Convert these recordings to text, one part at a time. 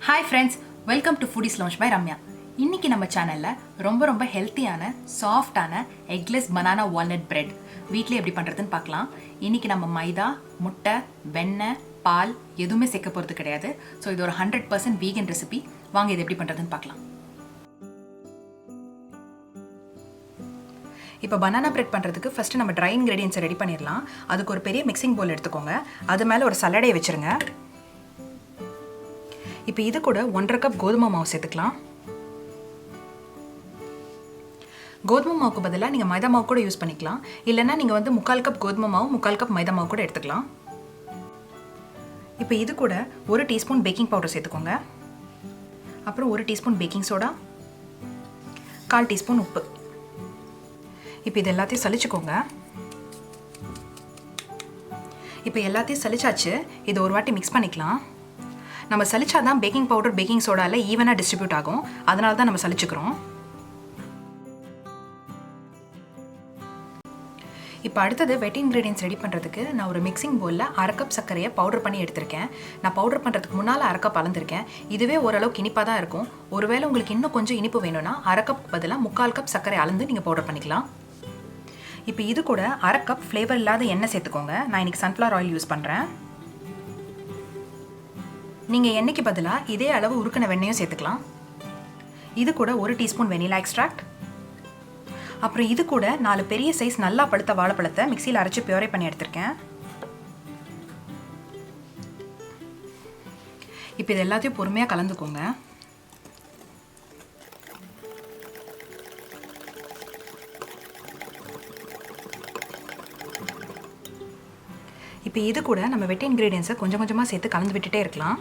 Hi friends, welcome to Foodies Lounge by Ramya. இன்னைக்கு நம்ம சேனல்ல ரொம்ப ஹெல்த்தியான சாஃப்ட்டான எக்லெஸ் பனானா வால்நட் பிரெட் வீட்லயே எப்படி பண்றதுன்னு பார்க்கலாம். இன்னைக்கு நம்ம மைதா, முட்டை, வெண்ணெய், பால் எதுவுமே சேர்க்க போறது கிடையாது. ஸோ இது ஒரு 100% வீகன் ரெசிபி. வாங்க இது எப்படி பண்றதுன்னு பார்க்கலாம். இப்போ பனானா பிரெட் பண்ணுறதுக்கு ஃபஸ்ட்டு நம்ம ட்ரை இன்க்ரீடியன்ஸை ரெடி பண்ணிடலாம். அதுக்கு ஒரு பெரிய மிக்சிங் பவுல் எடுத்துக்கோங்க. அது மேலே ஒரு சலடையை வச்சுருங்க. இப்போ இது கூட 1.5 கப் கோதுமை மாவு சேர்த்துக்கலாம். கோதுமை மாவுக்கு பதிலாக நீங்கள் மைதா மாவு கூட யூஸ் பண்ணிக்கலாம். இல்லைன்னா நீங்கள் 3/4 கப் கோதுமை மாவு 3/4 கப் மைதா மாவு கூட எடுத்துக்கலாம். இப்போ இது கூட 1 டீஸ்பூன் பேக்கிங் பவுடர் சேர்த்துக்கோங்க. அப்புறம் 1 டீஸ்பூன் பேக்கிங் சோடா, 1/4 டீஸ்பூன் உப்பு. இப்போ இது எல்லாத்தையும் சலிச்சுக்கோங்க. இப்போ எல்லாத்தையும் சலிச்சாச்சு. இது ஒரு வாட்டி மிக்ஸ் பண்ணிக்கலாம். நம்ம சலிச்சாதான் பேக்கிங் பவுடர் பேக்கிங் சோடாவில் ஈவனாக டிஸ்ட்ரிபியூட் ஆகும். அதனால தான் நம்ம சலிச்சுக்கிறோம். இப்போ அடுத்தது வெட் இன்க்ரீடியன்ஸ் ரெடி பண்ணுறதுக்கு நான் ஒரு மிக்சிங் பவுலில் 1/2 கப் சர்க்கரையை பவுடர் பண்ணி எடுத்திருக்கேன். நான் பவுடர் பண்ணுறதுக்கு முன்னால் 1/2 கப் அளந்திருக்கேன். இதுவே ஓரளவுக்கு இனிப்பாக தான் இருக்கும். ஒருவேளை உங்களுக்கு இன்னும் கொஞ்சம் இனிப்பு வேணும்னா 1/2 கப் பதிலாக 3/4 கப் சர்க்கரை அளந்து நீங்கள் பவுடர் பண்ணிக்கலாம். இப்போ இது கூட 1/2 கப் ஃப்ளேவர் இல்லாத எண்ணெய் சேர்த்துக்கோங்க. நான் இன்றைக்கி சன்ஃப்ளவர் ஆயில் யூஸ் பண்ணுறேன். நீங்கள் எண்ணெய்க்கு பதிலாக இதே அளவு உருக்கின வெண்ணெயும் சேர்த்துக்கலாம். இது கூட 1 டீஸ்பூன் வெனிலா எக்ஸ்ட்ராக்ட். அப்புறம் இது கூட 4 பெரிய சைஸ் நல்லா பழுத்த வாழைப்பழத்தை மிக்சியில் அரைச்சி பியூரே பண்ணி எடுத்திருக்கேன். இப்போ இது எல்லாத்தையும் பொறுமையாக கலந்துக்கோங்க. இப்போ இது கூட நம்ம வெட் இன்க்ரீடியன்ஸை கொஞ்சம் கொஞ்சமாக சேர்த்து கலந்து விட்டுட்டே இருக்கலாம்.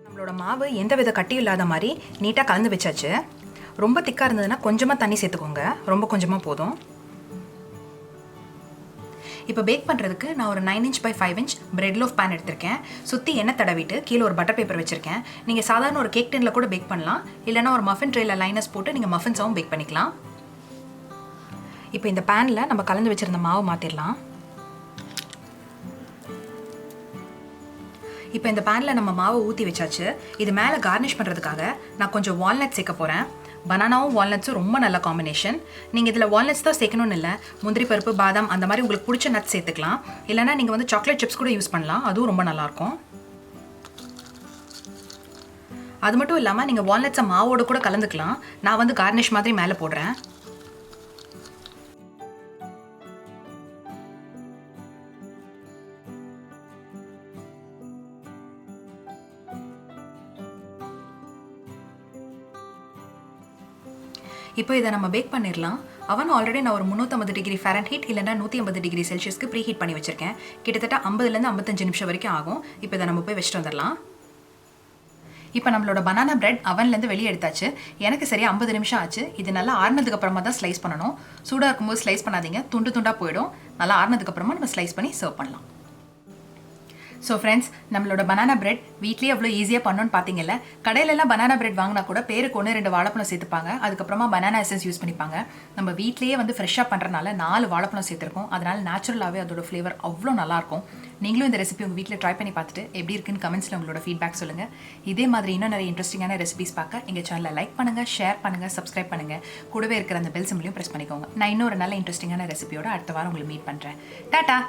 நம்மளோட மாவு எந்த வித கட்டியும் இல்லாத மாதிரி நீட்டாக கலந்து வச்சாச்சு. ரொம்ப திக்காக இருந்ததுன்னா கொஞ்சமாக தண்ணி சேர்த்துக்கோங்க. ரொம்ப கொஞ்சமாக போதும். இப்போ பேக் பண்ணுறதுக்கு நான் ஒரு 9 inch by 5 inch bread loaf pan எடுத்திருக்கேன். சுற்றி எண்ணெய் தடவிட்டு கீழே ஒரு பட்டர் பேப்பர் வச்சுருக்கேன். நீங்கள் சாதாரண ஒரு கேக் டின்ல கூட பேக் பண்ணலாம். இல்லைனா ஒரு மஃபின் ட்ரேயில் லைனஸ் போட்டு நீங்கள் மஃபின்ஸாகவும் பேக் பண்ணிக்கலாம். இப்போ இந்த பேனில் நம்ம கலந்து வச்சுருந்த மாவு மாற்றிடலாம். இப்போ இந்த பேனில் நம்ம மாவை ஊற்றி வச்சாச்சு. இது மேலே கார்னிஷ் பண்ணுறதுக்காக நான் கொஞ்சம் வால்நட் சேர்க்க போகிறேன். பனானாவும் வால்நட்ஸும் ரொம்ப நல்ல காம்பினேஷன். நீங்கள் இதில் வால்நட்ஸ் தான் சேர்க்கணும்னு இல்லை, முந்திரி பருப்பு, பாதாம் அந்த மாதிரி உங்களுக்கு பிடிச்ச நட்ஸ் சேர்த்துக்கலாம். இல்லைனா நீங்கள் சாக்லேட் சிப்ஸ் கூட யூஸ் பண்ணலாம். அதுவும் ரொம்ப நல்லாயிருக்கும். அது மட்டும் இல்லாமல் நீங்கள் வால்நட்ஸை மாவோடு கூட கலந்துக்கலாம். நான் கார்னிஷ் மாதிரி மேலே போடுறேன். இப்போ இதை நம்ம பேக் பண்ணிடலாம். அவன் ஆல்ரெடி நான் ஒரு 350 டிகிரி ஃபாரன்ஹீட் இல்லைனா 150 டிகிரி செல்சியஸ்க்கு ப்ரீ ஹீட் பண்ணி வச்சுருக்கேன். கிட்டத்தட்ட 50லேருந்து 55 நிமிஷம் வரைக்கும் ஆகும். இப்போ இதை நம்ம போய் வச்சுட்டு வந்துடலாம். இப்போ நம்மளோட பனானா பிரெட் அவன்லேருந்து வெளியே எடுத்தாச்சு. எனக்கு சரியாக 50 நிமிஷம் ஆச்சு. இது நல்லா ஆறுனதுக்கு அப்புறமா தான் ஸ்லைஸ் பண்ணணும். சூடாக இருக்கும்போது ஸ்லைஸ் பண்ணாதீங்க, துண்டு துண்டாக போயிடும். நல்லா ஆறுனதுக்கு அப்புறமா நம்ம ஸ்லைஸ் பண்ணி சர்வ் பண்ணலாம். ஸோ ஃப்ரெண்ட்ஸ், நம்மளோட பனானா பிரெட் வீட்லேயே அவ்வளோ ஈஸியாக பண்ணணும்னு பார்த்தீங்கல்ல. கடையிலலாம் பனானா பிரெட் வாங்கினா கூட பேருக்கு 1-2 வாழைப்பழம் சேர்த்துப்பாங்க. அதுக்கப்புறமா பனானா எசன்ஸ் யூஸ் பண்ணிப்பாங்க. நம்ம வீட்லேயே ஃப்ரெஷ்ஷாக பண்ணுறதுனால 4 வாழைப்பழம் சேர்த்துருக்கோம். அதனால் நேச்சுரலாகவே அதோட ஃப்ளேவர் அவ்வளோ நல்லாயிருக்கும். நீங்களும் இந்த ரெசிபி உங்கள் வீட்டில் ட்ரை பண்ணி பார்த்துட்டு எப்படி இருக்குன்னு கமெண்ட்ஸில் உங்களோட ஃபீட்பேக் சொல்லுங்கள். இதே மாதிரி இன்னும் நிறைய இன்ட்ரெஸ்டிங்கான ரெசிபிஸ் பார்க்க எங்கள் சேனலை லைக் பண்ணுங்கள், ஷேர் பண்ணுங்கள், சப்ஸ்கிரைப் பண்ணுங்கள். கூடவே இருக்கிற அந்த பெல் சிம்பிளையும் ப்ரெஸ் பண்ணிக்கோங்க. நான் இன்னொரு நல்ல இன்ட்ரெஸ்டிங்கான ரெசிபியோட அடுத்த வாரம் உங்களை மீட் பண்ணுறேன். டாடா.